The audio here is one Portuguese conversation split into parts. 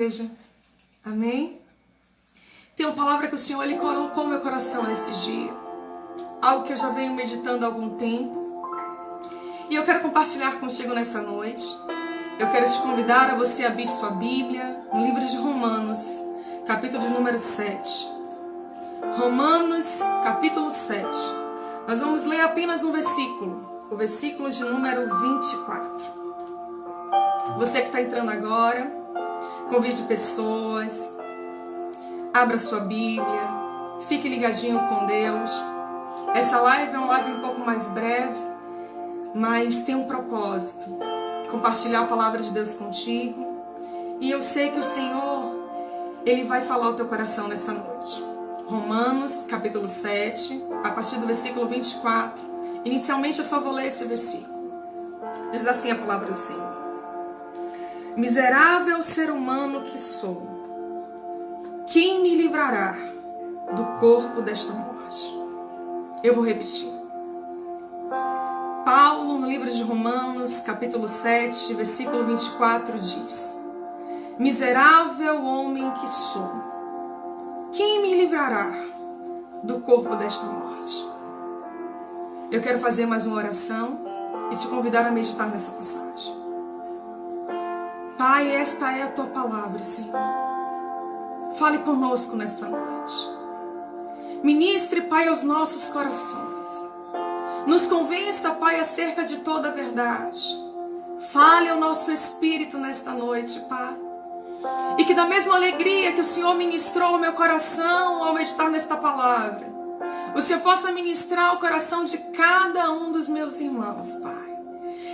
Igreja. Amém? Tem uma palavra que o Senhor Ele colocou no meu coração nesse dia. Algo que eu já venho meditando há algum tempo. E eu quero compartilhar contigo nessa noite. Eu quero te convidar a você abrir sua Bíblia no livro de Romanos, capítulo de número 7. Romanos, capítulo 7. Nós vamos ler apenas um versículo. O versículo de número 24. Você que está entrando agora, convide pessoas, abra sua Bíblia, fique ligadinho com Deus. Essa live é uma live um pouco mais breve, mas tem um propósito: compartilhar a palavra de Deus contigo. E eu sei que o Senhor, Ele vai falar ao teu coração nessa noite. Romanos, capítulo 7, a partir do versículo 24. Inicialmente eu só vou ler esse versículo. Diz assim a palavra do Senhor: Miserável ser humano que sou, quem me livrará do corpo desta morte? Eu vou repetir. Paulo, no livro de Romanos, capítulo 7, versículo 24, diz: Miserável homem que sou, quem me livrará do corpo desta morte? Eu quero fazer mais uma oração e te convidar a meditar nessa passagem. Pai, esta é a Tua palavra, Senhor. Fale conosco nesta noite. Ministre, Pai, aos nossos corações. Nos convença, Pai, acerca de toda a verdade. Fale ao nosso espírito nesta noite, Pai. E que da mesma alegria que o Senhor ministrou ao meu coração ao meditar nesta palavra, o Senhor possa ministrar o coração de cada um dos meus irmãos, Pai.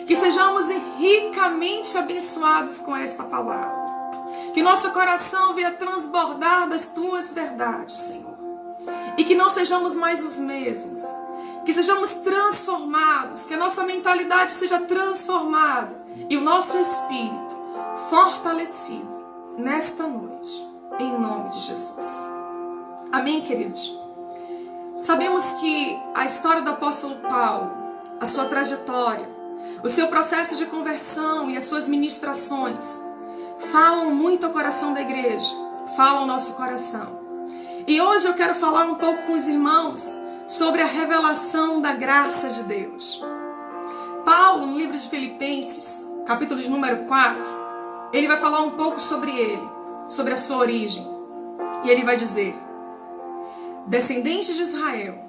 Que sejamos ricamente abençoados com esta palavra. Que nosso coração venha transbordar das Tuas verdades, Senhor. E que não sejamos mais os mesmos. Que sejamos transformados. Que a nossa mentalidade seja transformada. E o nosso espírito fortalecido nesta noite. Em nome de Jesus. Amém, queridos? Sabemos que a história do apóstolo Paulo, a sua trajetória, o seu processo de conversão e as suas ministrações falam muito ao coração da igreja, falam ao nosso coração. E hoje eu quero falar um pouco com os irmãos sobre a revelação da graça de Deus. Paulo, no livro de Filipenses, capítulo de número 4, ele vai falar um pouco sobre ele, sobre a sua origem. E ele vai dizer: descendentes de Israel,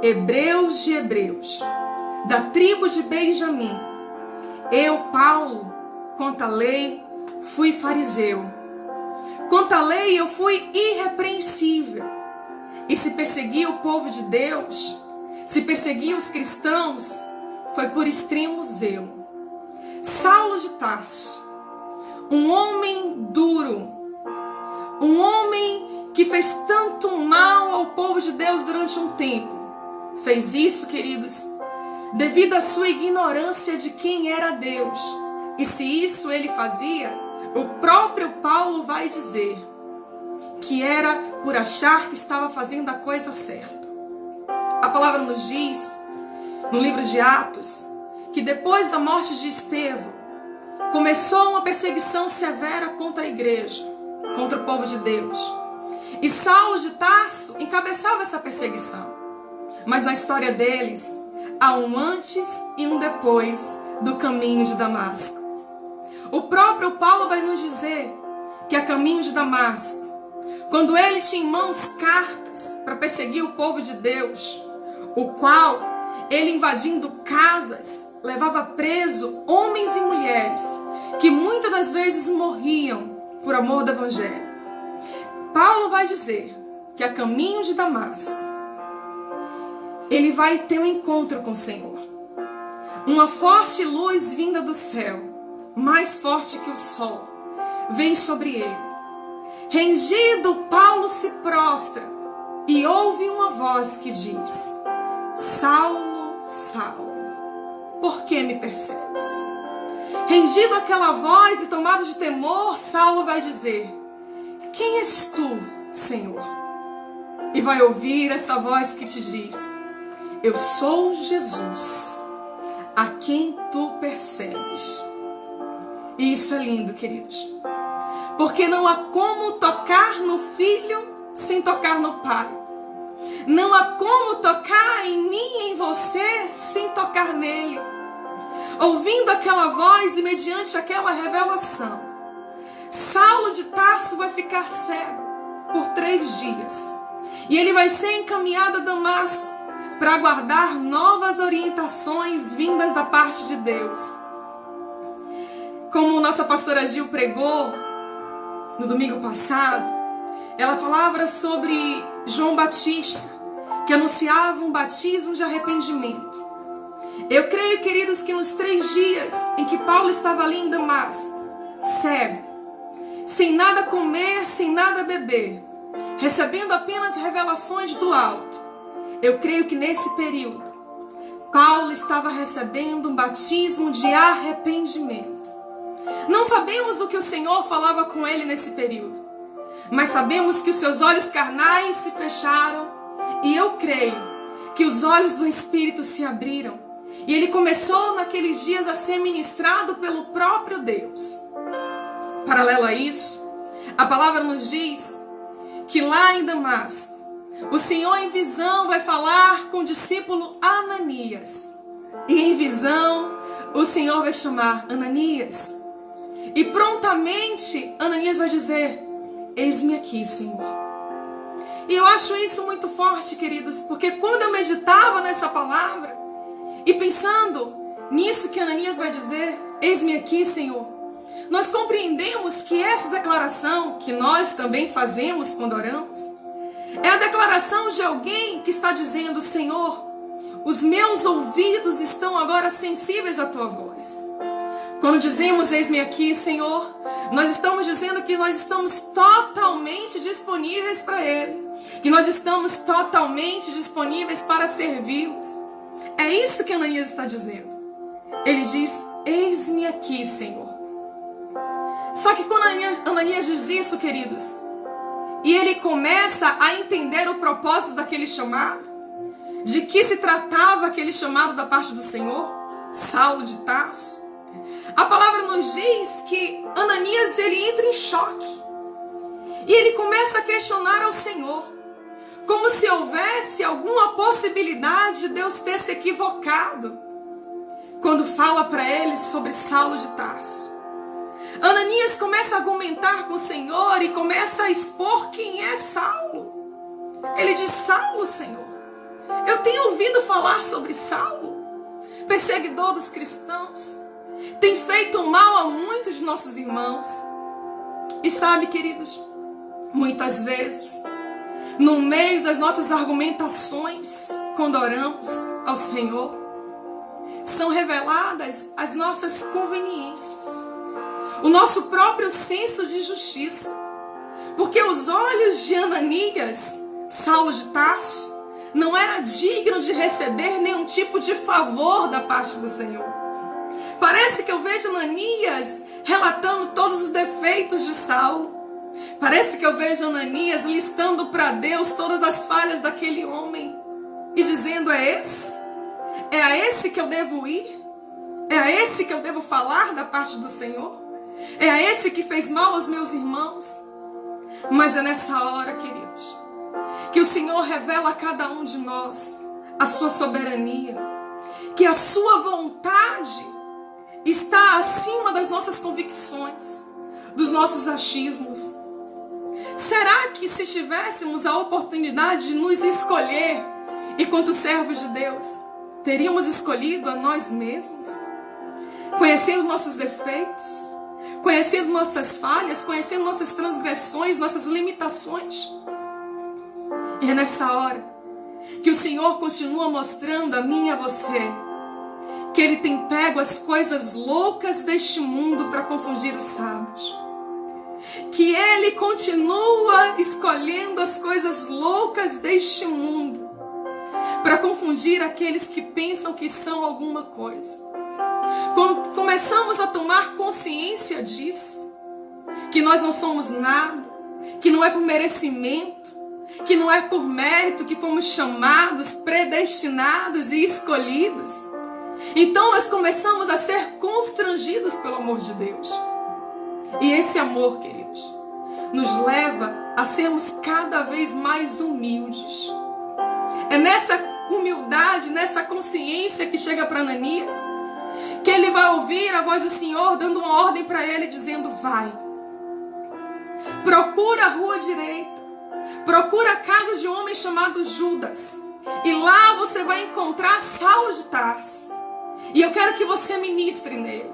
hebreus de hebreus, da tribo de Benjamim, eu, Paulo, quanto à lei, fui fariseu. Quanto à lei, eu fui irrepreensível. E se persegui o povo de Deus, se persegui os cristãos, foi por extremo zelo. Saulo de Tarso, um homem duro, um homem que fez tanto mal ao povo de Deus durante um tempo, fez isso, queridos, devido à sua ignorância de quem era Deus. E se isso ele fazia, o próprio Paulo vai dizer que era por achar que estava fazendo a coisa certa. A palavra nos diz, no livro de Atos, que depois da morte de Estevão, começou uma perseguição severa contra a igreja, contra o povo de Deus. E Saulo de Tarso encabeçava essa perseguição. Mas na história deles, há um antes e um depois do caminho de Damasco. O próprio Paulo vai nos dizer que a caminho de Damasco, quando ele tinha em mãos cartas para perseguir o povo de Deus, o qual ele, invadindo casas, levava preso homens e mulheres que muitas das vezes morriam por amor do evangelho. Paulo vai dizer que a caminho de Damasco, ele vai ter um encontro com o Senhor. Uma forte luz vinda do céu, mais forte que o sol, vem sobre ele. Rendido, Paulo se prostra e ouve uma voz que diz: Saulo, Saulo, por que me persegues? Rendido àquela voz e tomado de temor, Saulo vai dizer: quem és tu, Senhor? E vai ouvir essa voz que te diz: eu sou Jesus, a quem tu persegues. E isso é lindo, queridos. Porque não há como tocar no Filho sem tocar no Pai. Não há como tocar em mim e em você sem tocar nele. Ouvindo aquela voz e mediante aquela revelação, Saulo de Tarso vai ficar cego por 3 dias. E ele vai ser encaminhado a Damasco para aguardar novas orientações vindas da parte de Deus. Como nossa pastora Gil pregou no domingo passado, ela falava sobre João Batista, que anunciava um batismo de arrependimento. Eu creio, queridos, que nos 3 dias em que Paulo estava ali em Damasco, cego, sem nada comer, sem nada beber, recebendo apenas revelações do alto, eu creio que nesse período, Paulo estava recebendo um batismo de arrependimento. Não sabemos o que o Senhor falava com ele nesse período, mas sabemos que os seus olhos carnais se fecharam e eu creio que os olhos do Espírito se abriram e ele começou naqueles dias a ser ministrado pelo próprio Deus. Paralelo a isso, a palavra nos diz que lá em Damasco, o Senhor em visão vai falar com o discípulo Ananias. E em visão, o Senhor vai chamar Ananias. E prontamente, Ananias vai dizer: eis-me aqui, Senhor. E eu acho isso muito forte, queridos, porque quando eu meditava nessa palavra, e pensando nisso que Ananias vai dizer, eis-me aqui, Senhor, nós compreendemos que essa declaração, que nós também fazemos quando oramos, é a declaração de alguém que está dizendo: Senhor, os meus ouvidos estão agora sensíveis à tua voz. Quando dizemos eis-me aqui, Senhor, nós estamos dizendo que nós estamos totalmente disponíveis para Ele, que nós estamos totalmente disponíveis para servi-los. É isso que Ananias está dizendo. Ele diz: eis-me aqui, Senhor. Só que quando Ananias diz isso, queridos, e ele começa a entender o propósito daquele chamado, de que se tratava aquele chamado da parte do Senhor, Saulo de Tarso, a palavra nos diz que Ananias ele entra em choque. E ele começa a questionar ao Senhor, como se houvesse alguma possibilidade de Deus ter se equivocado, quando fala para ele sobre Saulo de Tarso. Ananias começa a argumentar com o Senhor e começa a expor quem é Saulo. Ele diz: Saulo, Senhor, eu tenho ouvido falar sobre Saulo, perseguidor dos cristãos, tem feito mal a muitos de nossos irmãos. E sabe, queridos, muitas vezes, no meio das nossas argumentações, quando oramos ao Senhor, são reveladas as nossas conveniências, o nosso próprio senso de justiça. Porque os olhos de Ananias, Saulo de Tarso, não era digno de receber nenhum tipo de favor da parte do Senhor. Parece que eu vejo Ananias relatando todos os defeitos de Saulo. Parece que eu vejo Ananias listando para Deus todas as falhas daquele homem e dizendo: é esse? É a esse que eu devo ir? É a esse que eu devo falar da parte do Senhor? É a esse que fez mal aos meus irmãos? Mas é nessa hora, queridos, que o Senhor revela a cada um de nós a sua soberania, que a sua vontade está acima das nossas convicções, dos nossos achismos. Será que se tivéssemos a oportunidade de nos escolher, enquanto servos de Deus, teríamos escolhido a nós mesmos? Conhecendo nossos defeitos, conhecendo nossas falhas, conhecendo nossas transgressões, nossas limitações. E é nessa hora que o Senhor continua mostrando a mim e a você que Ele tem pego as coisas loucas deste mundo para confundir os sábios. Que Ele continua escolhendo as coisas loucas deste mundo para confundir aqueles que pensam que são alguma coisa. Quando começamos a tomar consciência disso, que nós não somos nada, que não é por merecimento, que não é por mérito que fomos chamados, predestinados e escolhidos, então nós começamos a ser constrangidos pelo amor de Deus. E esse amor, queridos, nos leva a sermos cada vez mais humildes. É nessa humildade, nessa consciência que chega para Ananias, que ele vai ouvir a voz do Senhor dando uma ordem para ele, dizendo: vai, procura a rua direita, procura a casa de um homem chamado Judas, e lá você vai encontrar Saulo de Tarso, e eu quero que você ministre nele,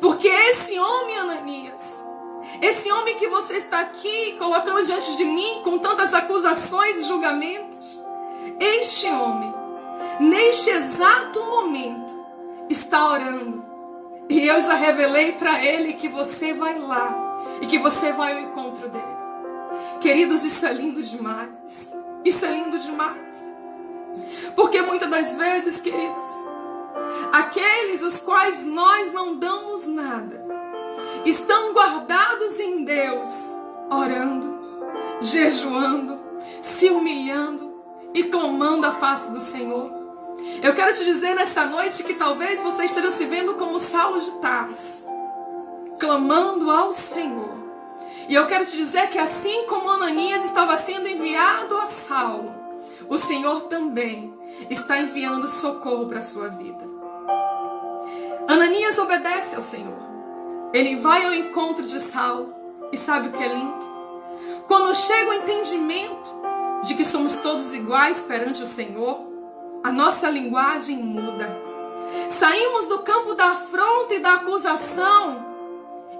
porque esse homem, Ananias, esse homem que você está aqui colocando diante de mim com tantas acusações e julgamentos, este homem, neste exato momento, está orando. E eu já revelei para ele que você vai lá e que você vai ao encontro dele. Queridos, isso é lindo demais. Isso é lindo demais. Porque muitas das vezes, queridos, aqueles os quais nós não damos nada estão guardados em Deus, orando, jejuando, se humilhando e clamando a face do Senhor. Eu quero te dizer nessa noite que talvez você esteja se vendo como Saulo de Tarso, clamando ao Senhor. E eu quero te dizer que assim como Ananias estava sendo enviado a Saulo, o Senhor também está enviando socorro para a sua vida. Ananias obedece ao Senhor. Ele vai ao encontro de Saulo. E sabe o que é lindo? Quando chega o entendimento de que somos todos iguais perante o Senhor, a nossa linguagem muda. Saímos do campo da afronta e da acusação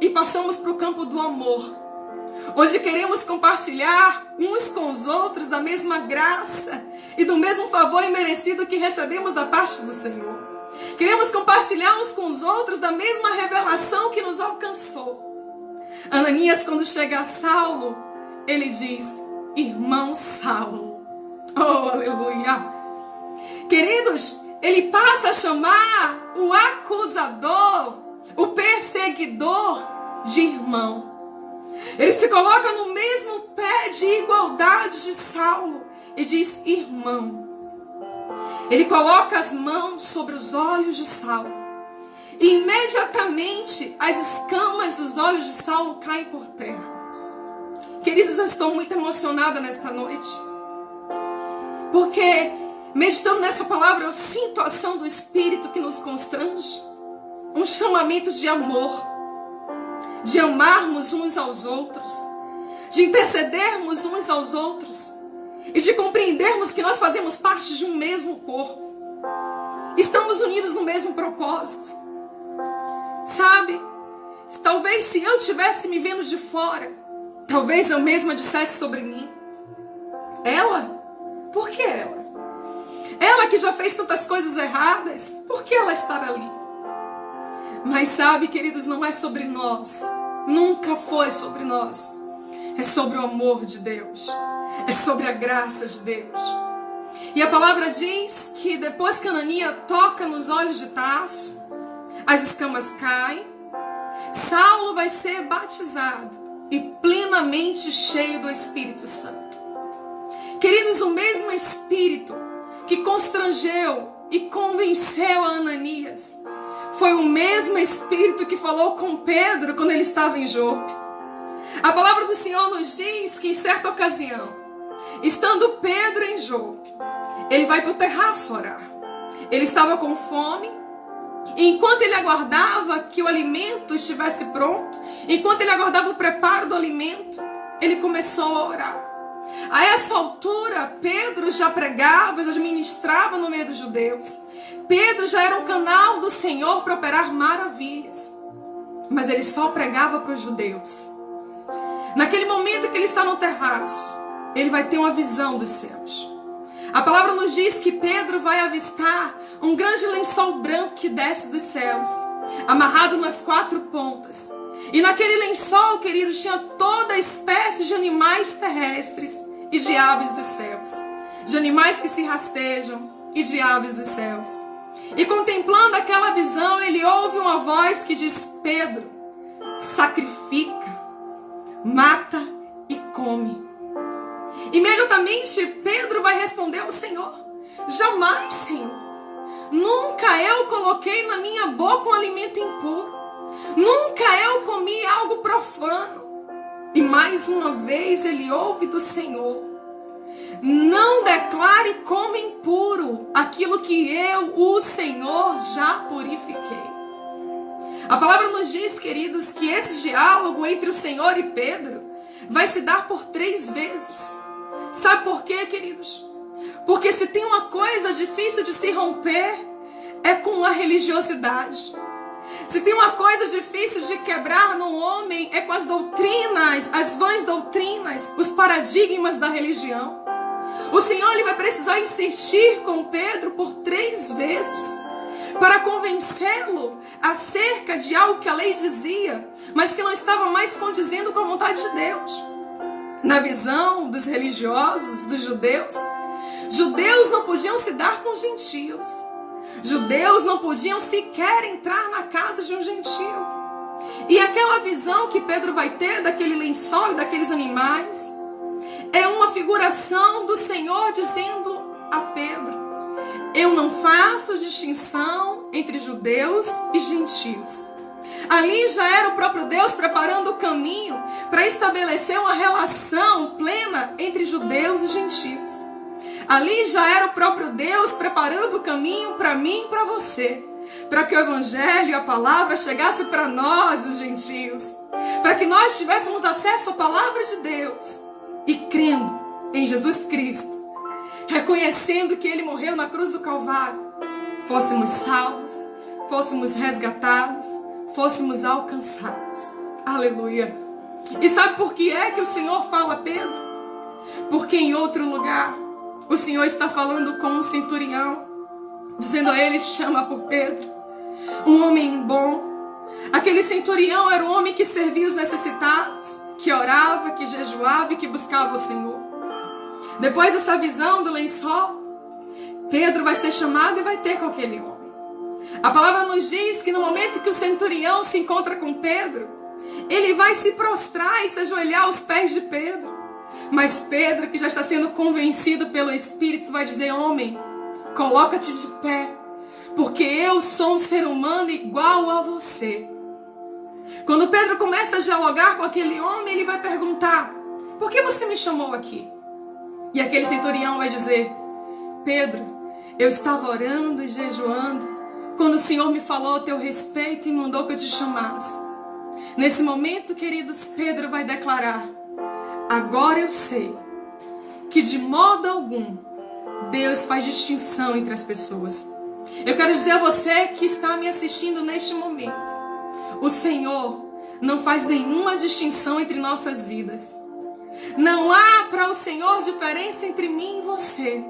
e passamos para o campo do amor, onde queremos compartilhar uns com os outros da mesma graça e do mesmo favor imerecido que recebemos da parte do Senhor. Queremos compartilhar uns com os outros da mesma revelação que nos alcançou. Ananias, quando chega a Saulo, ele diz: irmão Saulo. Oh, aleluia! Queridos, ele passa a chamar o acusador, o perseguidor, de irmão. Ele se coloca no mesmo pé de igualdade de Saulo e diz: irmão. Ele coloca as mãos sobre os olhos de Saulo. E imediatamente as escamas dos olhos de Saulo caem por terra. Queridos, eu estou muito emocionada nesta noite, porque meditando nessa palavra eu sinto a ação do Espírito que nos constrange. Um chamamento de amor, de amarmos uns aos outros, de intercedermos uns aos outros e de compreendermos que nós fazemos parte de um mesmo corpo. Estamos unidos no mesmo propósito. Sabe, talvez se eu estivesse me vendo de fora, talvez eu mesma dissesse sobre mim: ela? Por que ela? Ela que já fez tantas coisas erradas, por que ela estar ali? Mas sabe, queridos, não é sobre nós. Nunca foi sobre nós. É sobre o amor de Deus. É sobre a graça de Deus. E a palavra diz que depois que Ananias toca nos olhos de Tarso, as escamas caem, Saulo vai ser batizado e plenamente cheio do Espírito Santo. Queridos, o mesmo Espírito que constrangeu e convenceu a Ananias foi o mesmo Espírito que falou com Pedro quando ele estava em Jope. A palavra do Senhor nos diz que em certa ocasião, estando Pedro em Jope, ele vai para o terraço orar. Ele estava com fome, e enquanto ele aguardava que o alimento estivesse pronto, enquanto ele aguardava o preparo do alimento, ele começou a orar. A essa altura, Pedro já pregava, já ministrava no meio dos judeus. Pedro já era um canal do Senhor para operar maravilhas. Mas ele só pregava para os judeus. Naquele momento que ele está no terraço, ele vai ter uma visão dos céus. A palavra nos diz que Pedro vai avistar um grande lençol branco que desce dos céus, amarrado nas 4 pontas. E naquele lençol, queridos, tinha toda espécie de animais terrestres e de aves dos céus. De animais que se rastejam e de aves dos céus. E contemplando aquela visão, ele ouve uma voz que diz: Pedro, sacrifica, mata e come. Imediatamente Pedro vai responder ao Senhor: jamais, Senhor. Nunca eu coloquei na minha boca um alimento impuro. Nunca eu comi algo profano. E mais uma vez ele ouve do Senhor: não declare como impuro aquilo que eu, o Senhor, já purifiquei. A palavra nos diz, queridos, que esse diálogo entre o Senhor e Pedro vai se dar por 3 vezes. Sabe por quê, queridos? Porque se tem uma coisa difícil de se romper, é com a religiosidade. Se tem uma coisa difícil de quebrar no homem, é com as doutrinas, as vãs doutrinas, os paradigmas da religião. O Senhor ele vai precisar insistir com Pedro por 3 vezes para convencê-lo acerca de algo que a lei dizia, mas que não estava mais condizendo com a vontade de Deus. Na visão dos religiosos, dos judeus, judeus não podiam se dar com gentios. Judeus não podiam sequer entrar na casa de um gentio. E aquela visão que Pedro vai ter daquele lençol e daqueles animais é uma figuração do Senhor dizendo a Pedro: eu não faço distinção entre judeus e gentios. Ali já era o próprio Deus preparando o caminho para estabelecer uma relação plena entre judeus e gentios. Ali já era o próprio Deus preparando o caminho para mim e para você, para que o Evangelho e a palavra chegasse para nós, os gentios, para que nós tivéssemos acesso à palavra de Deus e crendo em Jesus Cristo, reconhecendo que Ele morreu na cruz do Calvário, fôssemos salvos, fôssemos resgatados, fôssemos alcançados. Aleluia! E sabe por que é que o Senhor fala a Pedro? Porque em outro lugar o Senhor está falando com um centurião, dizendo a ele: chama por Pedro, um homem bom. Aquele centurião era um homem que servia os necessitados, que orava, que jejuava e que buscava o Senhor. Depois dessa visão do lençol, Pedro vai ser chamado e vai ter com aquele homem. A palavra nos diz que no momento que o centurião se encontra com Pedro, ele vai se prostrar e se ajoelhar aos pés de Pedro. Mas Pedro, que já está sendo convencido pelo Espírito, vai dizer: homem, coloca-te de pé, porque eu sou um ser humano igual a você. Quando Pedro começa a dialogar com aquele homem, ele vai perguntar: por que você me chamou aqui? E aquele centurião vai dizer: Pedro, eu estava orando e jejuando quando o Senhor me falou a teu respeito e mandou que eu te chamasse. Nesse momento, queridos, Pedro vai declarar: agora eu sei que de modo algum Deus faz distinção entre as pessoas. Eu quero dizer a você que está me assistindo neste momento: o Senhor não faz nenhuma distinção entre nossas vidas. Não há para o Senhor diferença entre mim e você.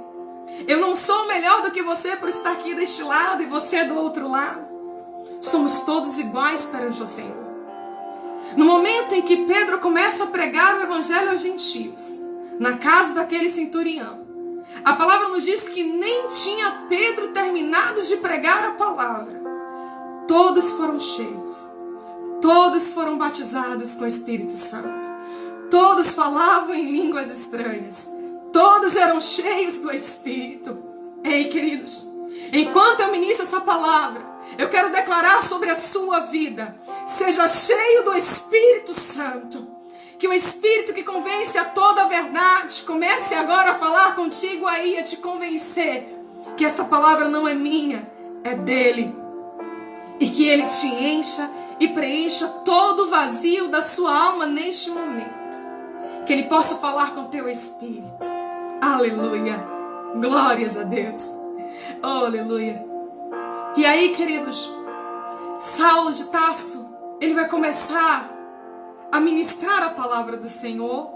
Eu não sou melhor do que você por estar aqui deste lado e você do outro lado. Somos todos iguais perante o Senhor. No momento em que Pedro começa a pregar o Evangelho aos gentios, na casa daquele centurião, a palavra nos diz que nem tinha Pedro terminado de pregar a palavra. Todos foram cheios. Todos foram batizados com o Espírito Santo. Todos falavam em línguas estranhas. Todos eram cheios do Espírito. Ei, queridos, enquanto eu ministro essa palavra, eu quero declarar sobre a sua vida: seja cheio do Espírito Santo. Que o Espírito que convence a toda a verdade comece agora a falar contigo aí, a te convencer que essa palavra não é minha, é dele. E que ele te encha e preencha todo o vazio da sua alma neste momento. Que ele possa falar com o teu espírito. Aleluia. Glórias a Deus. Oh, aleluia. E aí, queridos, Saulo de Tarso, ele vai começar a ministrar a palavra do Senhor.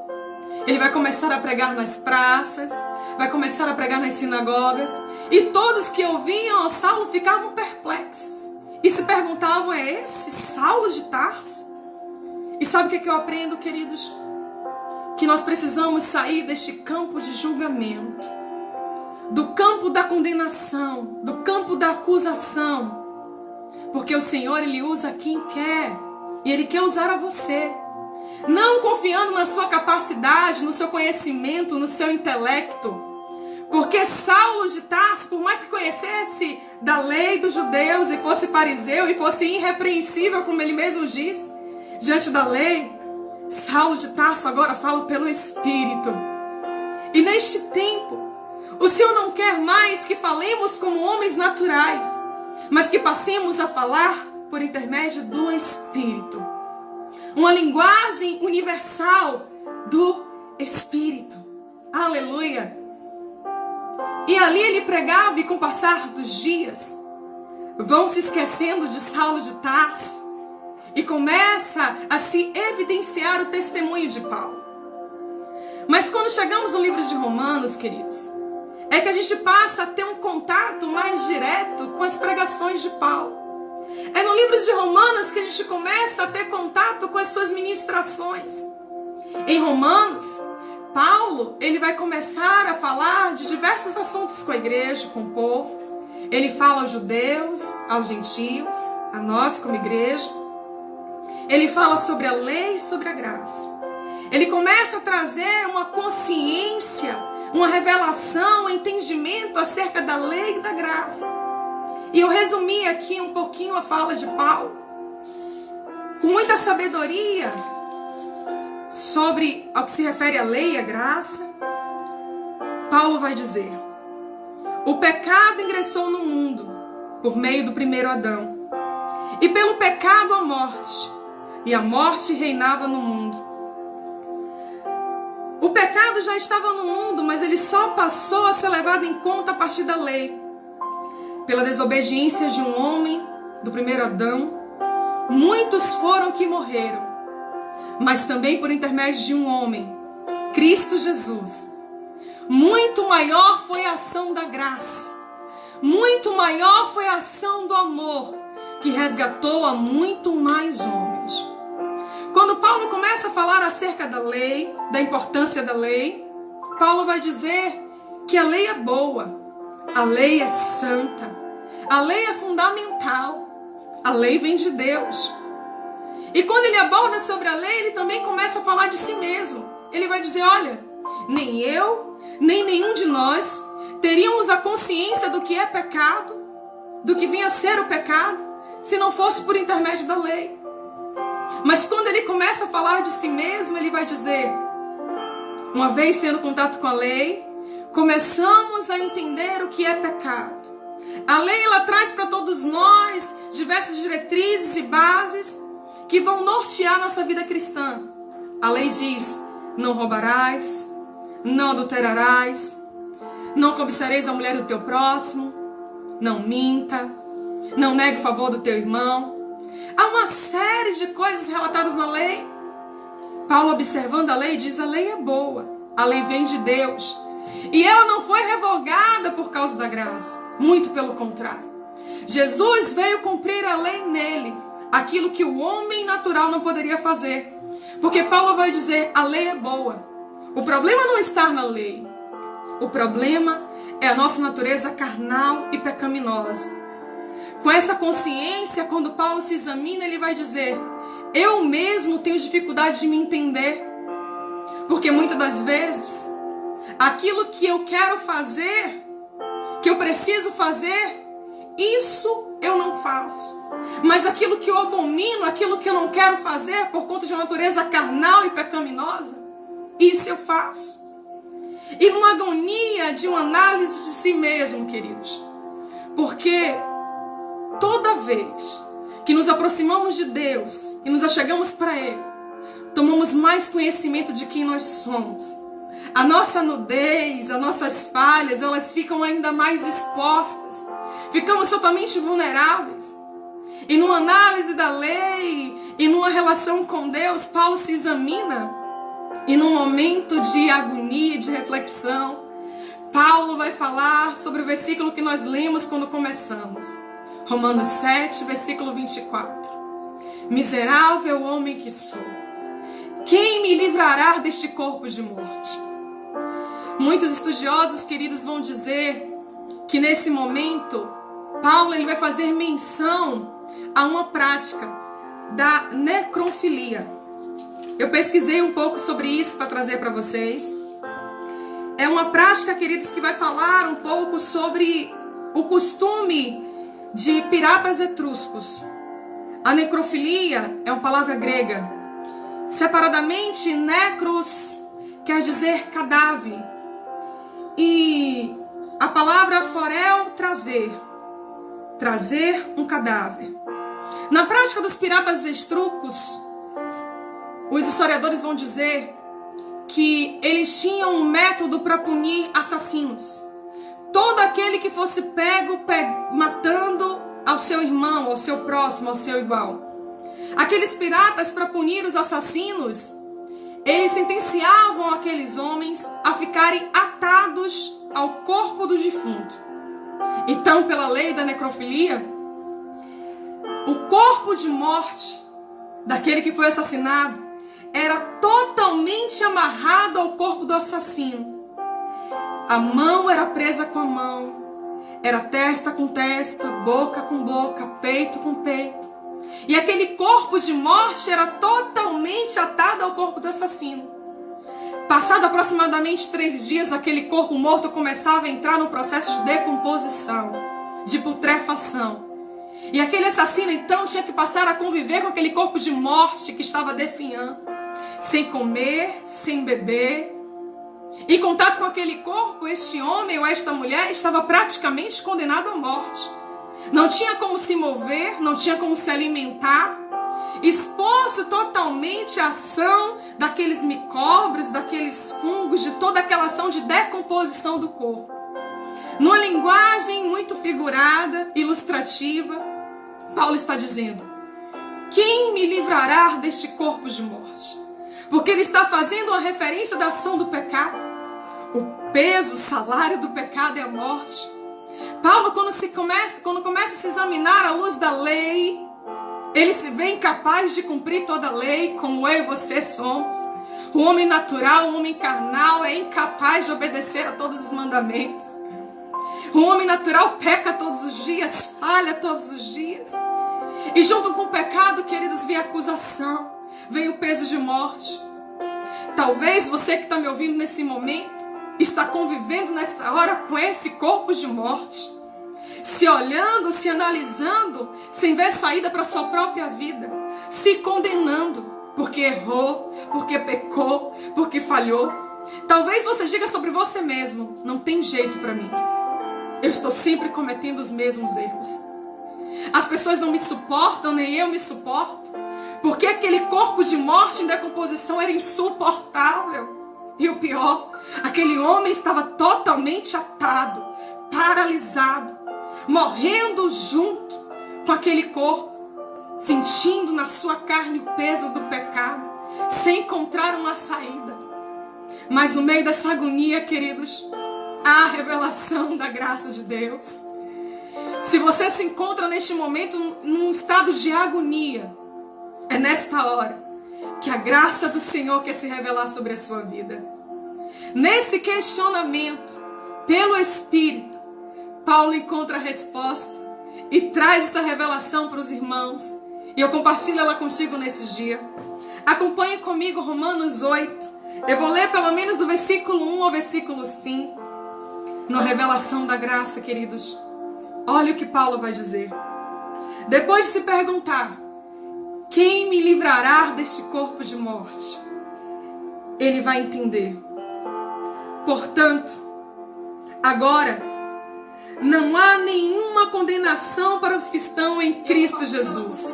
Ele vai começar a pregar nas praças, vai começar a pregar nas sinagogas. E todos que ouviam a Saulo ficavam perplexos e se perguntavam: é esse Saulo de Tarso? E sabe o que eu aprendo, queridos? Que nós precisamos sair deste campo de julgamento, do campo da condenação, do campo da acusação, porque o Senhor, Ele usa quem quer, e Ele quer usar a você, não confiando na sua capacidade, no seu conhecimento, no seu intelecto, Porque Saulo de Tarso, por mais que conhecesse da lei dos judeus e fosse fariseu e fosse irrepreensível, como ele mesmo diz, diante da lei, Saulo de Tarso agora fala pelo Espírito. E neste tempo, o Senhor não quer mais que falemos como homens naturais, mas que passemos a falar por intermédio do Espírito. Uma linguagem universal do Espírito. Aleluia! E ali ele pregava, e com o passar dos dias, vão se esquecendo de Saulo de Tarso, e começa a se evidenciar o testemunho de Paulo. Mas quando chegamos no livro de Romanos, queridos, é que a gente passa a ter um contato mais direto com as pregações de Paulo. É no livro de Romanos que a gente começa a ter contato com as suas ministrações. Em Romanos, Paulo, ele vai começar a falar de diversos assuntos com a igreja, com o povo. Ele fala aos judeus, aos gentios, a nós como igreja. Ele fala sobre a lei e sobre a graça. Ele começa a trazer uma consciência, uma revelação, um entendimento acerca da lei e da graça. E eu resumi aqui um pouquinho a fala de Paulo, com muita sabedoria, sobre ao que se refere à lei e à graça. Paulo vai dizer: o pecado ingressou no mundo por meio do primeiro Adão, e pelo pecado a morte, e a morte reinava no mundo. O pecado já estava no mundo, mas ele só passou a ser levado em conta a partir da lei. Pela desobediência de um homem, do primeiro Adão, muitos foram que morreram. Mas também por intermédio de um homem, Cristo Jesus. Muito maior foi a ação da graça. Muito maior foi a ação do amor, que resgatou a muito mais homens. Quando Paulo começa a falar acerca da lei, da importância da lei, Paulo vai dizer que a lei é boa, a lei é santa, a lei é fundamental, a lei vem de Deus. E quando ele aborda sobre a lei, ele também começa a falar de si mesmo. Ele vai dizer: olha, nem eu, nem nenhum de nós teríamos a consciência do que é pecado, do que vinha a ser o pecado, se não fosse por intermédio da lei. Mas quando ele começa a falar de si mesmo, ele vai dizer: uma vez tendo contato com a lei, começamos a entender o que é pecado. A lei, ela traz para todos nós diversas diretrizes e bases que vão nortear nossa vida cristã. A lei diz: não roubarás, não adulterarás, não cobiçareis a mulher do teu próximo, não minta, não negue o favor do teu irmão. Há uma série de coisas relatadas na lei. Paulo, observando a lei, diz: a lei é boa, a lei vem de Deus. E ela não foi revogada por causa da graça. Muito pelo contrário. Jesus veio cumprir a lei nele, aquilo que o homem natural não poderia fazer. Porque Paulo vai dizer: a lei é boa. O problema não está na lei. O problema é a nossa natureza carnal e pecaminosa. Com essa consciência, quando Paulo se examina, ele vai dizer: eu mesmo tenho dificuldade de me entender. Porque muitas das vezes, aquilo que eu quero fazer, que eu preciso fazer, isso eu não faço. Mas aquilo que eu abomino, aquilo que eu não quero fazer por conta de uma natureza carnal e pecaminosa, isso eu faço. E numa agonia de uma análise de si mesmo, queridos. Porque toda vez que nos aproximamos de Deus e nos achegamos para Ele, tomamos mais conhecimento de quem nós somos. A nossa nudez, as nossas falhas, elas ficam ainda mais expostas. Ficamos totalmente vulneráveis. E numa análise da lei e numa relação com Deus, Paulo se examina. E num momento de agonia, de reflexão, Paulo vai falar sobre o versículo que nós lemos quando começamos. Romanos 7, versículo 24. Miserável homem que sou, quem me livrará deste corpo de morte? Muitos estudiosos, queridos, vão dizer que nesse momento, Paulo ele vai fazer menção a uma prática da necrofilia. Eu pesquisei um pouco sobre isso para trazer para vocês. é uma prática, queridos, que vai falar um pouco sobre o costume de piratas etruscos. A necrofilia é uma palavra grega. Separadamente, necros quer dizer cadáver. E a palavra forel, trazer. Trazer um cadáver. Na prática dos piratas etruscos, os historiadores vão dizer que eles tinham um método para punir assassinos. Todo aquele que fosse pego matando ao seu irmão, ao seu próximo, ao seu igual. Aqueles piratas, para punir os assassinos, eles sentenciavam aqueles homens a ficarem atados ao corpo do defunto. Então, pela lei da necrofilia, o corpo de morte daquele que foi assassinado era totalmente amarrado ao corpo do assassino. A mão era presa com a mão, era testa com testa, boca com boca, peito com peito. E aquele corpo de morte era totalmente atado ao corpo do assassino. Passado aproximadamente 3 dias, aquele corpo morto começava a entrar no processo de decomposição, de putrefação. E aquele assassino então tinha que passar a conviver com aquele corpo de morte que estava definhando, sem comer, sem beber. Em contato com aquele corpo, este homem ou esta mulher estava praticamente condenado à morte. Não tinha como se mover, não tinha como se alimentar, exposto totalmente à ação daqueles micróbios, daqueles fungos, de toda aquela ação de decomposição do corpo. Numa linguagem muito figurada, ilustrativa, Paulo está dizendo: quem me livrará deste corpo de morte? Porque ele está fazendo uma referência da ação do pecado. O peso, o salário do pecado é a morte. Paulo, quando começa a se examinar à luz da lei, ele se vê incapaz de cumprir toda a lei, como eu e você somos. O homem natural, o homem carnal é incapaz de obedecer a todos os mandamentos. O homem natural peca todos os dias, falha todos os dias. E junto com o pecado, queridos, vem a acusação, vem o peso de morte. Talvez você que está me ouvindo nesse momento está convivendo nessa hora com esse corpo de morte, se olhando, se analisando, sem ver saída para a sua própria vida, se condenando porque errou, porque pecou, porque falhou. Talvez você diga sobre você mesmo: não tem jeito para mim, eu estou sempre cometendo os mesmos erros. As pessoas não me suportam, nem eu me suporto, porque aquele corpo de morte em decomposição era insuportável. E o pior, aquele homem estava totalmente atado, paralisado, morrendo junto com aquele corpo, sentindo na sua carne o peso do pecado, sem encontrar uma saída. Mas no meio dessa agonia, queridos, há a revelação da graça de Deus. Se você se encontra neste momento num estado de agonia, é nesta hora que a graça do Senhor quer se revelar sobre a sua vida. Nesse questionamento, pelo Espírito, Paulo encontra a resposta e traz essa revelação para os irmãos. E eu compartilho ela contigo nesse dia. Acompanhe comigo Romanos 8. Eu vou ler pelo menos do versículo 1 ao versículo 5. Na revelação da graça, queridos. Olha o que Paulo vai dizer. Depois de se perguntar: quem me livrará deste corpo de morte? Ele vai entender. Portanto, agora não há nenhuma condenação para os que estão em Cristo Jesus.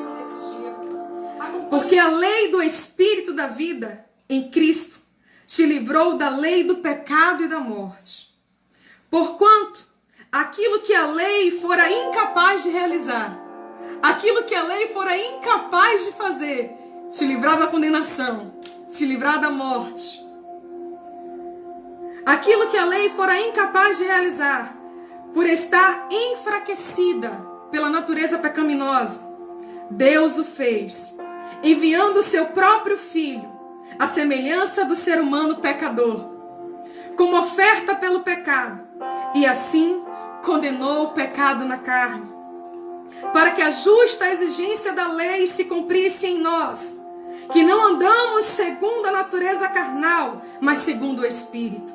Porque a lei do Espírito da vida em Cristo te livrou da lei do pecado e da morte. Porquanto aquilo que a lei fora incapaz de realizar, aquilo que a lei fora incapaz de fazer, te livrar da condenação, te livrar da morte. Aquilo que a lei fora incapaz de realizar, por estar enfraquecida pela natureza pecaminosa, Deus o fez, enviando o seu próprio Filho, à semelhança do ser humano pecador, como oferta pelo pecado, e assim condenou o pecado na carne, para que a justa exigência da lei se cumprisse em nós, que não andamos segundo a natureza carnal, mas segundo o Espírito.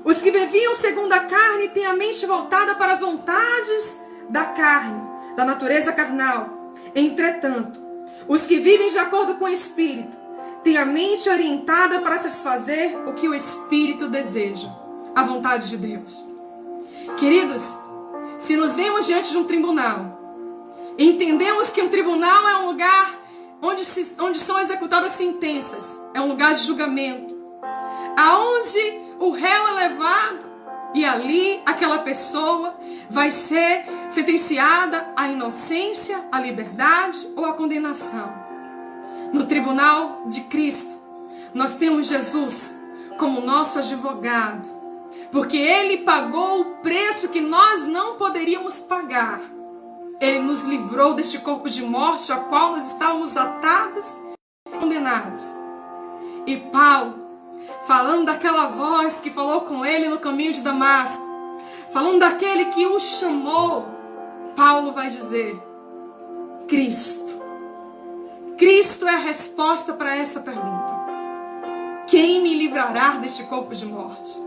Os que viviam segundo a carne têm a mente voltada para as vontades da carne, da natureza carnal. Entretanto, os que vivem de acordo com o Espírito têm a mente orientada para satisfazer o que o Espírito deseja, a vontade de Deus. Queridos, se nos vemos diante de um tribunal, entendemos que um tribunal é um lugar onde são executadas sentenças, é um lugar de julgamento, aonde o réu é levado e ali aquela pessoa vai ser sentenciada à inocência, à liberdade ou à condenação. No tribunal de Cristo, nós temos Jesus como nosso advogado, porque Ele pagou o preço que nós não poderíamos pagar. Ele nos livrou deste corpo de morte a qual nós estávamos atados e condenados. E Paulo, falando daquela voz que falou com ele no caminho de Damasco, falando daquele que o chamou, Paulo vai dizer: Cristo. Cristo é a resposta para essa pergunta. Quem me livrará deste corpo de morte?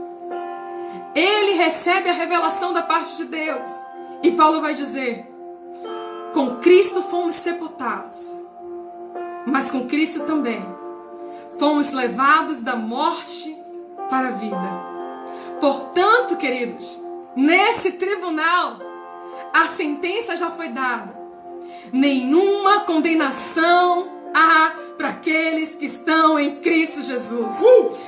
Ele recebe a revelação da parte de Deus. E Paulo vai dizer: com Cristo fomos sepultados, mas com Cristo também fomos levados da morte para a vida. Portanto, queridos, nesse tribunal, a sentença já foi dada. Nenhuma condenação há para aqueles que estão em Cristo Jesus.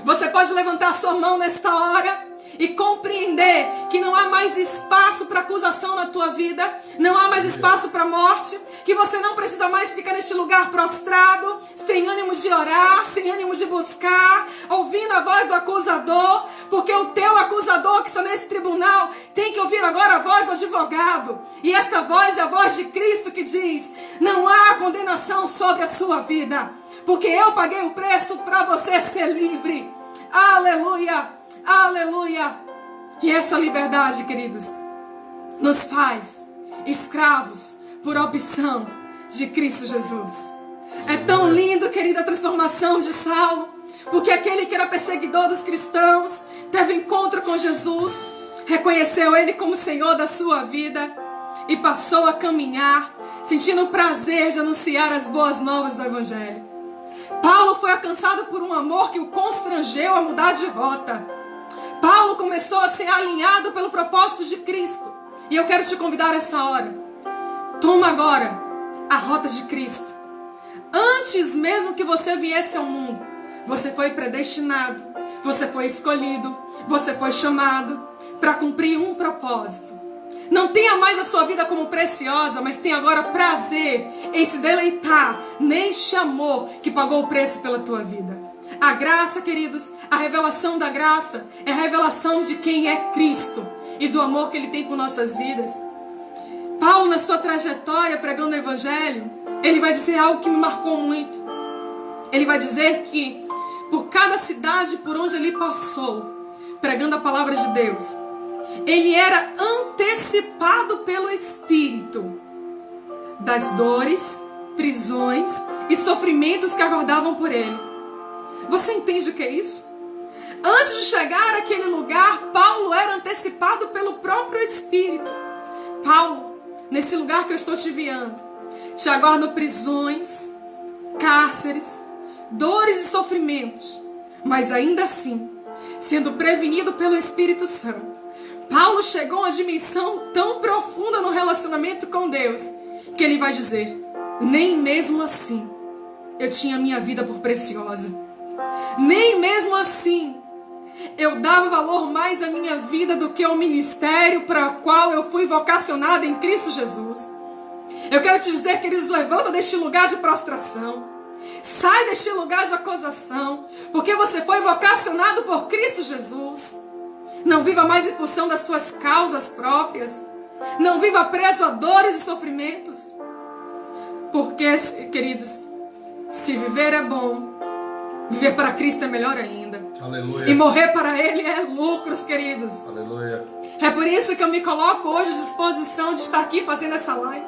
Você pode levantar sua mão nesta hora e compreender que não há mais espaço para acusação na tua vida, não há mais espaço para morte, que você não precisa mais ficar neste lugar prostrado, sem ânimo de orar, sem ânimo de buscar, ouvindo a voz do acusador, porque o teu acusador que está nesse tribunal tem que ouvir agora a voz do advogado, e esta voz é a voz de Cristo que diz: não há condenação sobre a sua vida, porque eu paguei o preço para você ser livre. Aleluia! Aleluia! E essa liberdade, queridos, nos faz escravos por opção de Cristo Jesus. É tão lindo, querida, a transformação de Saulo, porque aquele que era perseguidor dos cristãos teve encontro com Jesus, reconheceu Ele como Senhor da sua vida e passou a caminhar, sentindo o prazer de anunciar as boas novas do Evangelho. Paulo foi alcançado por um amor que o constrangeu a mudar de rota. Paulo começou a ser alinhado pelo propósito de Cristo. E eu quero te convidar essa hora. Toma agora a rota de Cristo. Antes mesmo que você viesse ao mundo, você foi predestinado, você foi escolhido, você foi chamado para cumprir um propósito. Não tenha mais a sua vida como preciosa, mas tenha agora prazer em se deleitar neste amor que pagou o preço pela tua vida. A graça, queridos, a revelação da graça é a revelação de quem é Cristo e do amor que Ele tem por nossas vidas. Paulo, na sua trajetória pregando o Evangelho, ele vai dizer algo que me marcou muito. Ele vai dizer que por cada cidade por onde ele passou, pregando a palavra de Deus, ele era antecipado pelo Espírito das dores, prisões e sofrimentos que aguardavam por ele. Você entende o que é isso? Antes de chegar àquele lugar, Paulo era antecipado pelo próprio Espírito. Paulo, nesse lugar que eu estou te enviando, te aguarda prisões, cárceres, dores e sofrimentos, mas ainda assim, sendo prevenido pelo Espírito Santo, Paulo chegou a uma dimensão tão profunda no relacionamento com Deus, que ele vai dizer: nem mesmo assim eu tinha minha vida por preciosa. Nem mesmo assim eu dava valor mais à minha vida do que ao ministério para o qual eu fui vocacionado em Cristo Jesus. Eu quero te dizer, queridos, levanta deste lugar de prostração. Sai deste lugar de acusação, porque você foi vocacionado por Cristo Jesus. Não viva mais em função das suas causas próprias. Não viva preso a dores e sofrimentos. Porque, queridos, se viver é bom, viver para Cristo é melhor ainda. Aleluia. E morrer para Ele é lucros, queridos. Aleluia. É por isso que eu me coloco hoje à disposição de estar aqui fazendo essa live,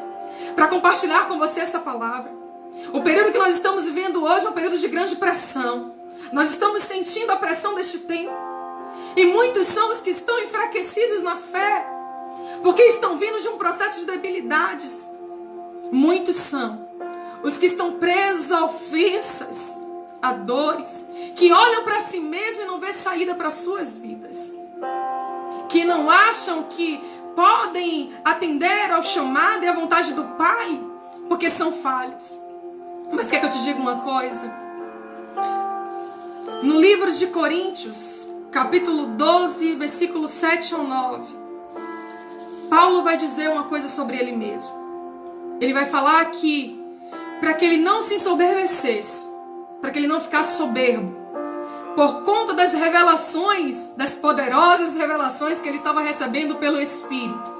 para compartilhar com você essa palavra. O período que nós estamos vivendo hoje é um período de grande pressão. Nós estamos sentindo a pressão deste tempo. E muitos são os que estão enfraquecidos na fé, porque estão vindo de um processo de debilidades. Muitos são os que estão presos a ofensas, a dores, que olham para si mesmos e não vê saída para suas vidas, que não acham que podem atender ao chamado e à vontade do Pai, porque são falhos. Mas quer que eu te diga uma coisa? No livro de Coríntios, capítulo 12, versículo 7 ao 9, Paulo vai dizer uma coisa sobre ele mesmo. Ele vai falar que para que ele não se ensoberbecesse, para que ele não ficasse soberbo, por conta das revelações, das poderosas revelações que ele estava recebendo pelo Espírito,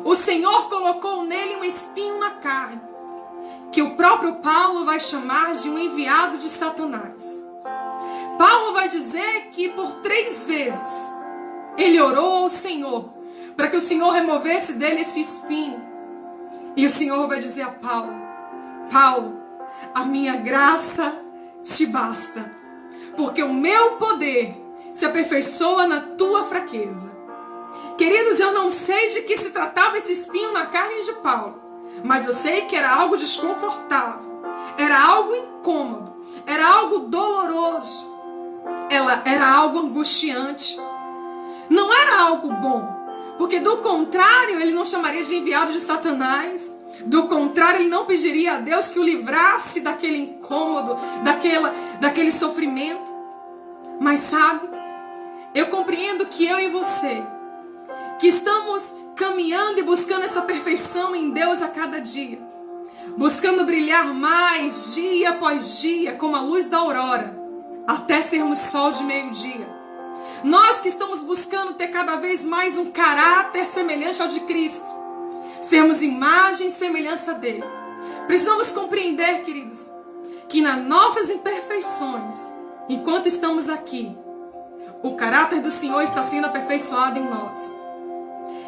o Senhor colocou nele um espinho na carne, que o próprio Paulo vai chamar de um enviado de Satanás. Paulo vai dizer que por 3 vezes ele orou ao Senhor para que o Senhor removesse dele esse espinho. E o Senhor vai dizer a Paulo: Paulo, a minha graça te basta, porque o meu poder se aperfeiçoa na tua fraqueza. Queridos, eu não sei de que se tratava esse espinho na carne de Paulo, mas eu sei que era algo desconfortável, era algo incômodo, era algo doloroso, era algo angustiante, não era algo bom, porque do contrário ele não chamaria de enviado de Satanás, do contrário ele não pediria a Deus que o livrasse daquele incômodo, daquele sofrimento. Mas sabe, eu compreendo que eu e você, que estamos caminhando e buscando essa perfeição em Deus a cada dia, buscando brilhar mais dia após dia como a luz da aurora, até sermos sol de meio-dia. Nós que estamos buscando ter cada vez mais um caráter semelhante ao de Cristo, sermos imagem e semelhança dele, precisamos compreender, queridos, que nas nossas imperfeições, enquanto estamos aqui, o caráter do Senhor está sendo aperfeiçoado em nós.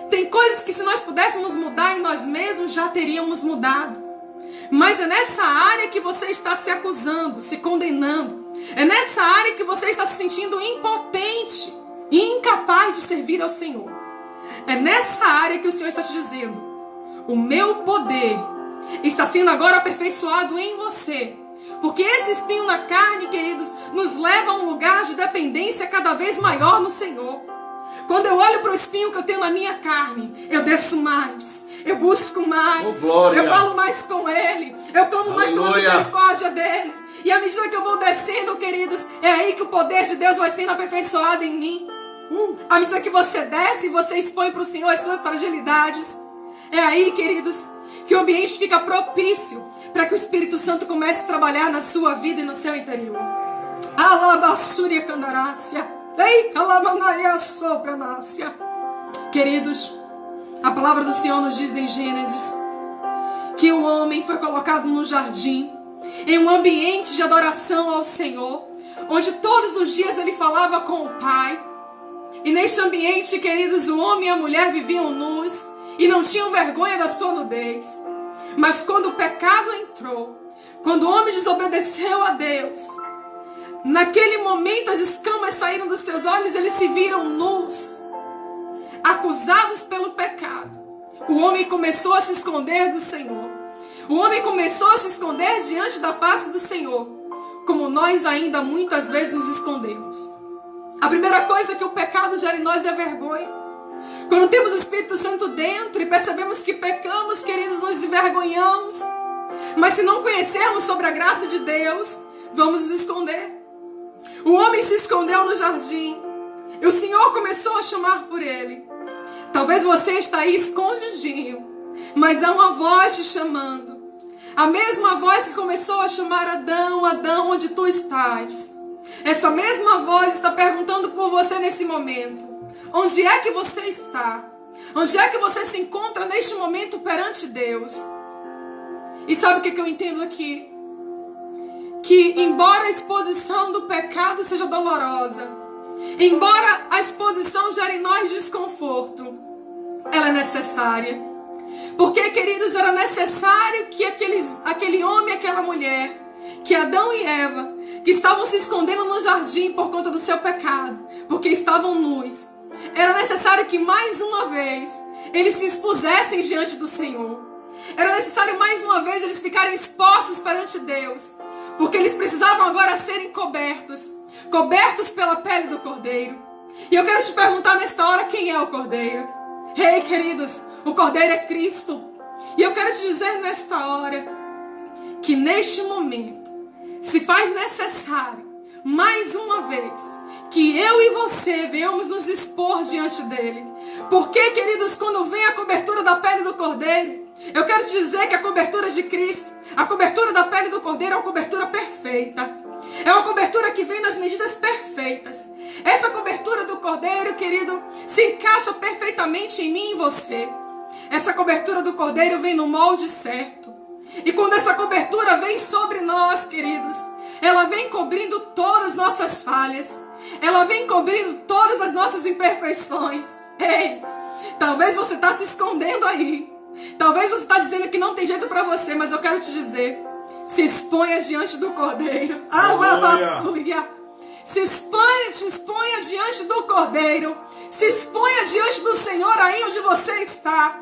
Tem coisas que se nós pudéssemos mudar em nós mesmos, já teríamos mudado. Mas é nessa área que você está se acusando, se condenando. É nessa área que você está se sentindo impotente e incapaz de servir ao Senhor. É nessa área que o Senhor está te dizendo: o meu poder está sendo agora aperfeiçoado em você. Porque esse espinho na carne, queridos, nos leva a um lugar de dependência cada vez maior no Senhor. Quando eu olho para o espinho que eu tenho na minha carne, eu desço mais, eu busco mais, eu falo mais com Ele, eu tomo mais com a misericórdia dEle. E à medida que eu vou descendo, queridos, é aí que o poder de Deus vai sendo aperfeiçoado em mim. À medida que você desce e você expõe para o Senhor as suas fragilidades, é aí, queridos, que o ambiente fica propício para que o Espírito Santo comece a trabalhar na sua vida e no seu interior. Alabassúria candarácia. Ei, calamanaya sopranácia. Queridos, a palavra do Senhor nos diz em Gênesis que o homem foi colocado no jardim, em um ambiente de adoração ao Senhor, onde todos os dias ele falava com o Pai. E neste ambiente, queridos, o homem e a mulher viviam nus e não tinham vergonha da sua nudez. Mas quando o pecado entrou, quando o homem desobedeceu a Deus, naquele momento as escamas saíram dos seus olhos, eles se viram nus, acusados pelo pecado. O homem começou a se esconder do Senhor. O homem começou a se esconder diante da face do Senhor, como nós ainda muitas vezes nos escondemos. A primeira coisa que o pecado gera em nós é a vergonha. Quando temos o Espírito Santo dentro e percebemos que pecamos, queridos, nos envergonhamos. Mas se não conhecermos sobre a graça de Deus, vamos nos esconder. O homem se escondeu no jardim e o Senhor começou a chamar por ele. Talvez você está aí escondidinho, mas há uma voz te chamando. A mesma voz que começou a chamar Adão, Adão, onde tu estás? Essa mesma voz está perguntando por você nesse momento. Onde é que você está? Onde é que você se encontra neste momento perante Deus? E sabe o que eu entendo aqui? Que embora a exposição do pecado seja dolorosa, embora a exposição gere em nós desconforto, ela é necessária. Porque, queridos, era necessário que aquele homem e aquela mulher, que Adão e Eva, que estavam se escondendo no jardim por conta do seu pecado, porque estavam nus. Era necessário que mais uma vez eles se expusessem diante do Senhor. Era necessário mais uma vez eles ficarem expostos perante Deus, porque eles precisavam agora serem cobertos pela pele do Cordeiro. E eu quero te perguntar nesta hora, quem é o Cordeiro? Ei, queridos, o Cordeiro é Cristo. E eu quero te dizer nesta hora que neste momento se faz necessário mais uma vez que eu e você venhamos nos expor diante dele. Porque, queridos, quando vem a cobertura da pele do Cordeiro, eu quero te dizer que a cobertura de Cristo, a cobertura da pele do Cordeiro é uma cobertura perfeita. É uma cobertura que vem nas medidas perfeitas. Essa cobertura do Cordeiro, querido, se encaixa perfeitamente em mim e em você. Essa cobertura do Cordeiro vem no molde certo. E quando essa cobertura vem sobre nós, queridos, ela vem cobrindo todas as nossas falhas. Ela vem cobrindo todas as nossas imperfeições. Ei, talvez você está se escondendo aí. Talvez você está dizendo que não tem jeito para você, mas eu quero te dizer, se exponha diante do Cordeiro. Alabaçuia. Se exponha diante do Cordeiro. Se exponha diante do Senhor aí onde você está.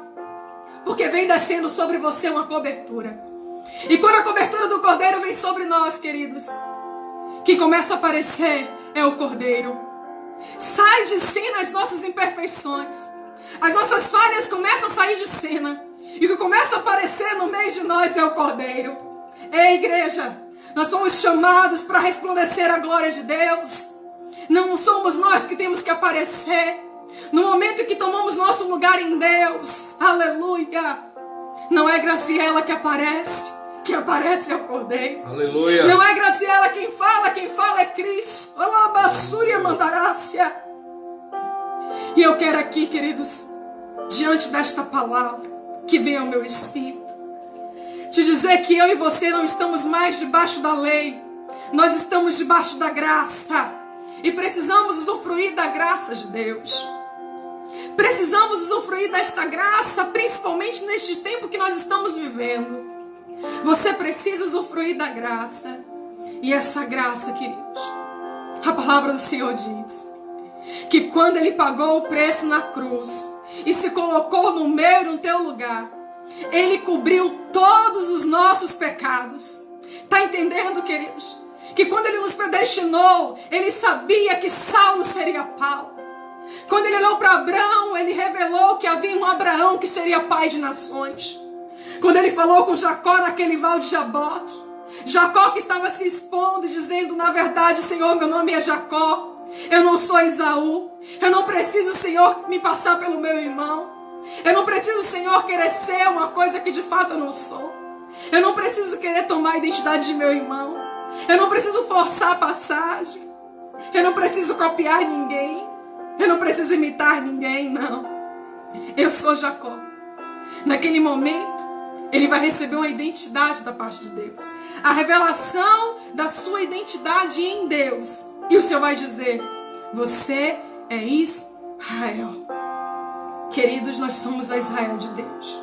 Porque vem descendo sobre você uma cobertura. E quando a cobertura do Cordeiro vem sobre nós, queridos, que começa a aparecer é o Cordeiro. Sai de cena as nossas imperfeições. As nossas falhas começam a sair de cena. E o que começa a aparecer no meio de nós é o Cordeiro. Ei, igreja, nós somos chamados para resplandecer a glória de Deus. Não somos nós que temos que aparecer. No momento em que tomamos nosso lugar em Deus, aleluia, não é Graciela que aparece é o Cordeiro. Aleluia. Não é Graciela quem fala é Cristo. Alabaçúria mandarácia. E eu quero aqui, queridos, diante desta palavra que vem ao meu espírito, te dizer que eu e você não estamos mais debaixo da lei. Nós estamos debaixo da graça. E precisamos usufruir da graça de Deus. Precisamos usufruir desta graça, principalmente neste tempo que nós estamos vivendo. Você precisa usufruir da graça. E essa graça, queridos, a palavra do Senhor diz que quando Ele pagou o preço na cruz e se colocou no meu e no teu lugar, Ele cobriu todos os nossos pecados. Está entendendo, queridos? Que quando Ele nos predestinou, Ele sabia que Saulo seria Paulo. Quando Ele olhou para Abraão, Ele revelou que havia um Abraão que seria pai de nações. Quando Ele falou com Jacó naquele val de Jaboque, Jacó que estava se expondo, dizendo, na verdade, Senhor, meu nome é Jacó, eu não sou Esaú, eu não preciso, Senhor, me passar pelo meu irmão, eu não preciso, Senhor, querer ser uma coisa que de fato eu não sou, eu não preciso querer tomar a identidade de meu irmão, eu não preciso forçar a passagem, eu não preciso copiar ninguém, eu não preciso imitar ninguém, não, eu sou Jacó. Naquele momento, ele vai receber uma identidade da parte de Deus. A revelação da sua identidade em Deus. E o Senhor vai dizer, você é Israel. Queridos, nós somos a Israel de Deus.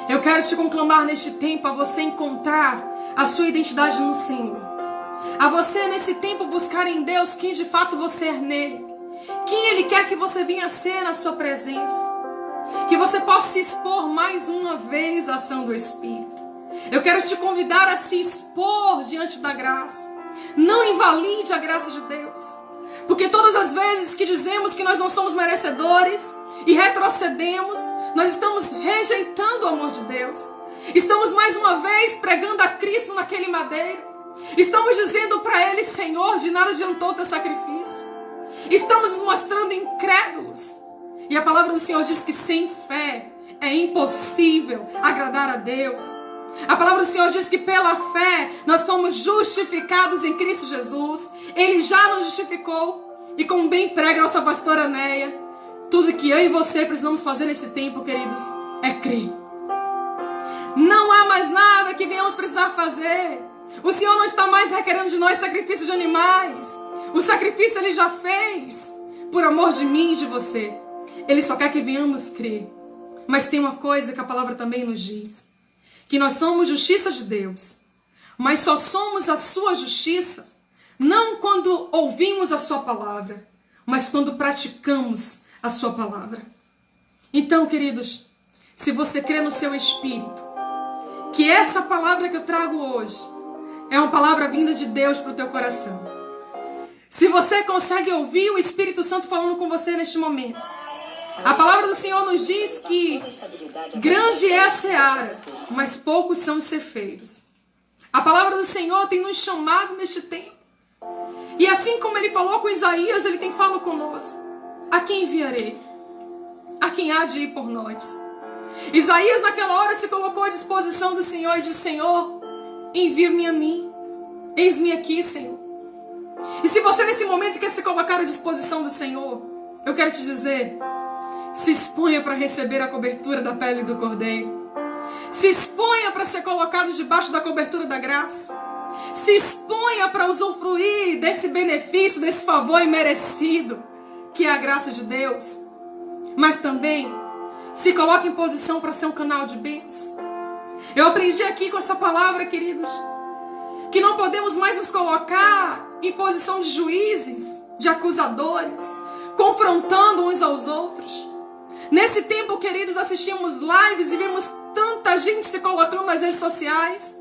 Eu quero te conclamar neste tempo a você encontrar a sua identidade no Senhor. A você nesse tempo buscar em Deus quem de fato você é nele. Quem Ele quer que você venha ser na sua presença. Que você possa se expor mais uma vez à ação do Espírito. Eu quero te convidar a se expor diante da graça. Não invalide a graça de Deus. Porque todas as vezes que dizemos que nós não somos merecedores e retrocedemos, nós estamos rejeitando o amor de Deus. Estamos mais uma vez pregando a Cristo naquele madeiro. Estamos dizendo para Ele, Senhor, de nada adiantou o teu sacrifício. Estamos nos mostrando incrédulos. E a palavra do Senhor diz que sem fé é impossível agradar a Deus. A palavra do Senhor diz que pela fé nós fomos justificados em Cristo Jesus. Ele já nos justificou. E como bem prega a nossa pastora Neia, tudo que eu e você precisamos fazer nesse tempo, queridos, é crer. Não há mais nada que venhamos precisar fazer. O Senhor não está mais requerendo de nós sacrifício de animais. O sacrifício Ele já fez por amor de mim e de você. Ele só quer que venhamos crer. Mas tem uma coisa que a palavra também nos diz. Que nós somos justiça de Deus. Mas só somos a sua justiça Não quando ouvimos a sua palavra, mas quando praticamos a sua palavra. Então, queridos, se você crê no seu espírito, que essa palavra que eu trago hoje é uma palavra vinda de Deus para o teu coração. Se você consegue ouvir o Espírito Santo falando com você neste momento, a palavra do Senhor nos diz que grande é a seara, mas poucos são os ceifeiros. A palavra do Senhor tem nos chamado neste tempo. E assim como ele falou com Isaías, ele tem falado conosco. A quem enviarei? A quem há de ir por nós? Isaías naquela hora se colocou à disposição do Senhor e disse: Senhor, envia-me a mim. Eis-me aqui, Senhor. E se você nesse momento quer se colocar à disposição do Senhor, eu quero te dizer, se exponha para receber a cobertura da pele do Cordeiro. Se exponha para ser colocado debaixo da cobertura da graça. Se exponha para usufruir desse benefício, desse favor imerecido, que é a graça de Deus. Mas também se coloque em posição para ser um canal de bênção. Eu aprendi aqui com essa palavra, queridos, que não podemos mais nos colocar em posição de juízes, de acusadores, confrontando uns aos outros. Nesse tempo, queridos, assistimos lives e vimos tanta gente se colocando nas redes sociais,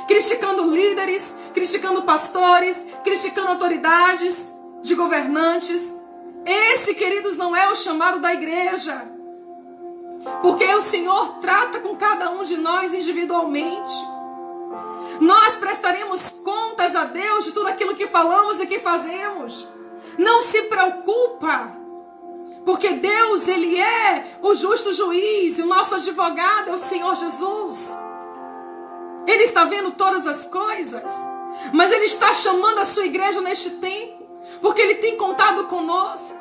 criticando líderes, criticando pastores, criticando autoridades de governantes. Esse, queridos, não é o chamado da igreja. Porque o Senhor trata com cada um de nós individualmente. Nós prestaremos contas a Deus de tudo aquilo que falamos e que fazemos. Não se preocupa, porque Deus, Ele é o justo juiz e o nosso advogado é o Senhor Jesus. Ele está vendo todas as coisas, mas Ele está chamando a sua igreja neste tempo, porque Ele tem contado conosco.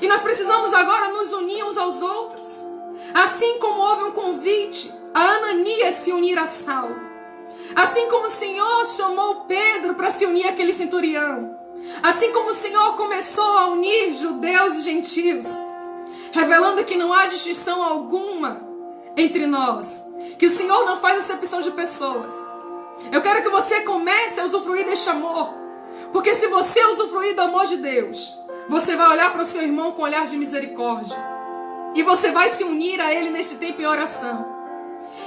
E nós precisamos agora nos unir uns aos outros. Assim como houve um convite a Ananias se unir a Saulo. Assim como o Senhor chamou Pedro para se unir àquele centurião. Assim como o Senhor começou a unir judeus e gentios, revelando que não há distinção alguma entre nós. Que o Senhor não faz acepção de pessoas. Eu quero que você comece a usufruir deste amor. Porque se você usufruir do amor de Deus, você vai olhar para o seu irmão com um olhar de misericórdia. E você vai se unir a ele neste tempo em oração.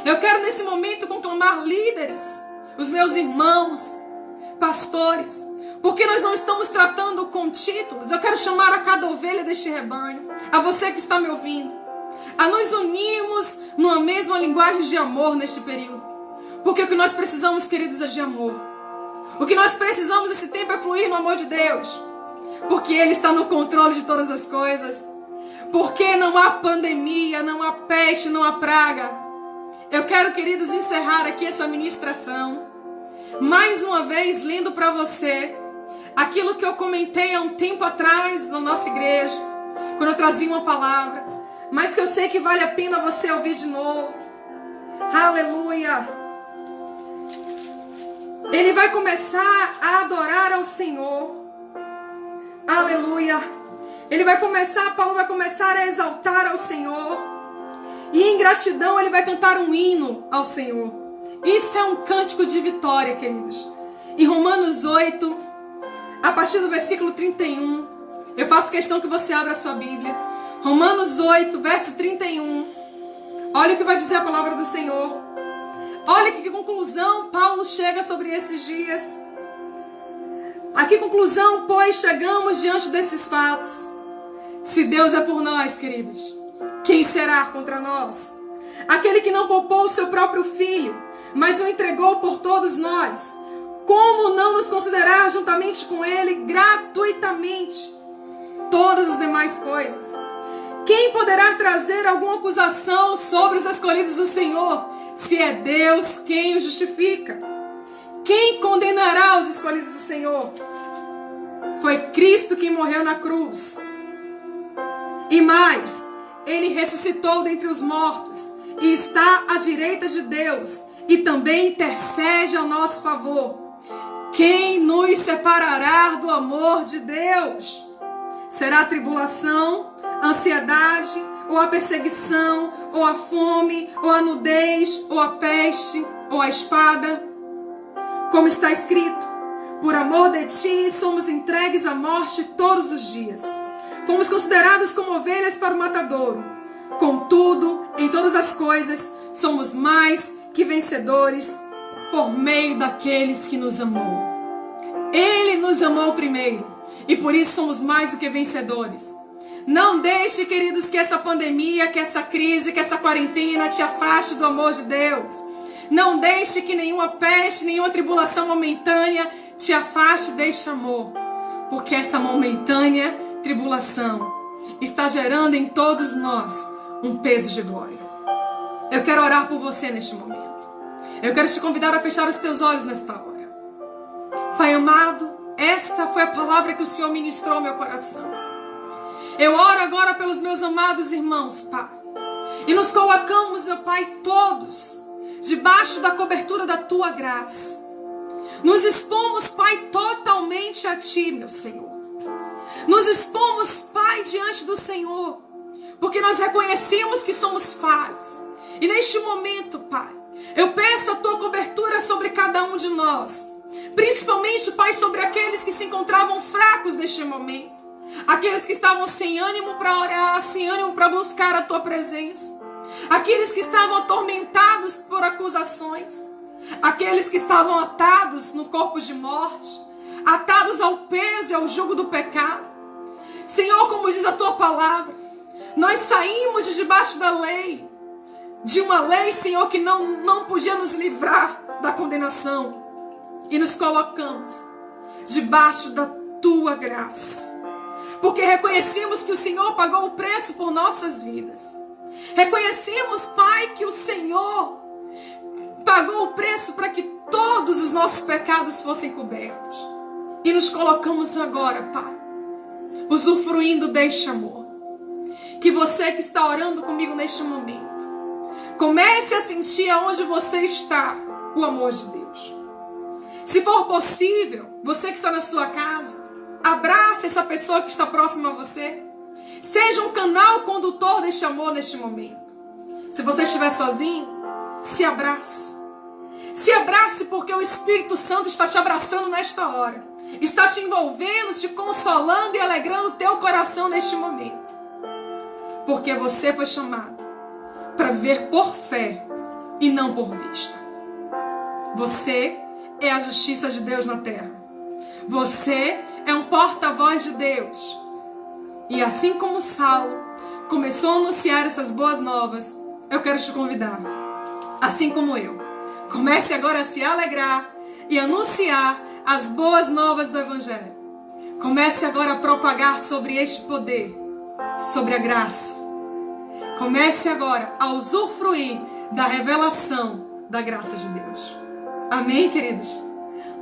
Eu quero nesse momento conclamar líderes, os meus irmãos, pastores, porque nós não estamos tratando com títulos. Eu quero chamar a cada ovelha deste rebanho, a você que está me ouvindo, a nos unirmos numa mesma linguagem de amor neste período. Porque o que nós precisamos, queridos, é de amor. O que nós precisamos nesse tempo é fluir no amor de Deus. Porque Ele está no controle de todas as coisas. Porque não há pandemia, não há peste, não há praga. Eu quero, queridos, encerrar aqui essa ministração, mais uma vez lendo para você aquilo que eu comentei há um tempo atrás na nossa igreja, quando eu trazia uma palavra, mas que eu sei que vale a pena você ouvir de novo. Aleluia! Ele vai começar a adorar ao Senhor. Aleluia! Paulo vai começar a exaltar ao Senhor. E em gratidão ele vai cantar um hino ao Senhor. Isso é um cântico de vitória, queridos. Em Romanos 8, a partir do versículo 31, eu faço questão que você abra a sua Bíblia. Romanos 8, verso 31. Olha o que vai dizer a palavra do Senhor. Olha que conclusão Paulo chega sobre esses dias. A que conclusão, pois, chegamos diante desses fatos? Se Deus é por nós, queridos, quem será contra nós? Aquele que não poupou o seu próprio filho, mas o entregou por todos nós, como não nos considerar juntamente com ele gratuitamente todas as demais coisas? Quem poderá trazer alguma acusação sobre os escolhidos do Senhor, se é Deus quem os justifica? Quem condenará os escolhidos do Senhor? Foi Cristo quem morreu na cruz. E mais, Ele ressuscitou dentre os mortos e está à direita de Deus e também intercede ao nosso favor. Quem nos separará do amor de Deus? Será a tribulação, a ansiedade, ou a perseguição, ou a fome, ou a nudez, ou a peste, ou a espada? Como está escrito: Por amor de ti, somos entregues à morte todos os dias. Fomos considerados como ovelhas para o matadouro. Contudo, em todas as coisas, somos mais que vencedores por meio daqueles que nos amou. Ele nos amou primeiro e por isso somos mais do que vencedores. Não deixe, queridos, que essa pandemia, que essa crise, que essa quarentena te afaste do amor de Deus. Não deixe que nenhuma peste, nenhuma tribulação momentânea te afaste deste amor. Porque essa momentânea tribulação está gerando em todos nós um peso de glória. Eu quero orar por você neste momento. Eu quero te convidar a fechar os teus olhos nesta hora. Pai amado, esta foi a palavra que o Senhor ministrou ao meu coração. Eu oro agora pelos meus amados irmãos, Pai. E nos colocamos, meu Pai, todos debaixo da cobertura da Tua graça. Nos expomos, Pai, totalmente a Ti, meu Senhor. Nos expomos, Pai, diante do Senhor, porque nós reconhecemos que somos falhos. E neste momento, Pai, eu peço a Tua cobertura sobre cada um de nós. Principalmente, Pai, sobre aqueles que se encontravam fracos neste momento. Aqueles que estavam sem ânimo para orar, sem ânimo para buscar a Tua presença. Aqueles que estavam atormentados por acusações. Aqueles que estavam atados no corpo de morte. Atados ao peso e ao jugo do pecado. Senhor, como diz a Tua palavra, nós saímos de debaixo da lei. De uma lei, Senhor, que não podia nos livrar da condenação. E nos colocamos debaixo da Tua graça. Porque reconhecemos que o Senhor pagou o preço por nossas vidas. Reconhecemos, Pai, que o Senhor pagou o preço para que todos os nossos pecados fossem cobertos. E nos colocamos agora, Pai, usufruindo deste amor. Que você que está orando comigo neste momento, comece a sentir aonde você está o amor de Deus. Se for possível, você que está na sua casa, abrace essa pessoa que está próxima a você. Seja um canal condutor deste amor neste momento. Se você estiver sozinho, se abrace. Se abrace porque o Espírito Santo está te abraçando nesta hora. Está te envolvendo, te consolando e alegrando o teu coração neste momento. Porque você foi chamado para viver por fé e não por vista. Você é a justiça de Deus na terra. Você é um porta-voz de Deus. E assim como Saulo começou a anunciar essas boas novas, eu quero te convidar, assim como eu, comece agora a se alegrar e anunciar as boas novas do Evangelho. Comece agora a propagar sobre este poder, sobre a graça. Comece agora a usufruir da revelação da graça de Deus. Amém, queridos?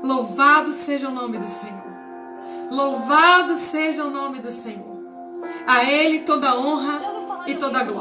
Louvado seja o nome do Senhor. Louvado seja o nome do Senhor. A Ele toda a honra e toda a glória.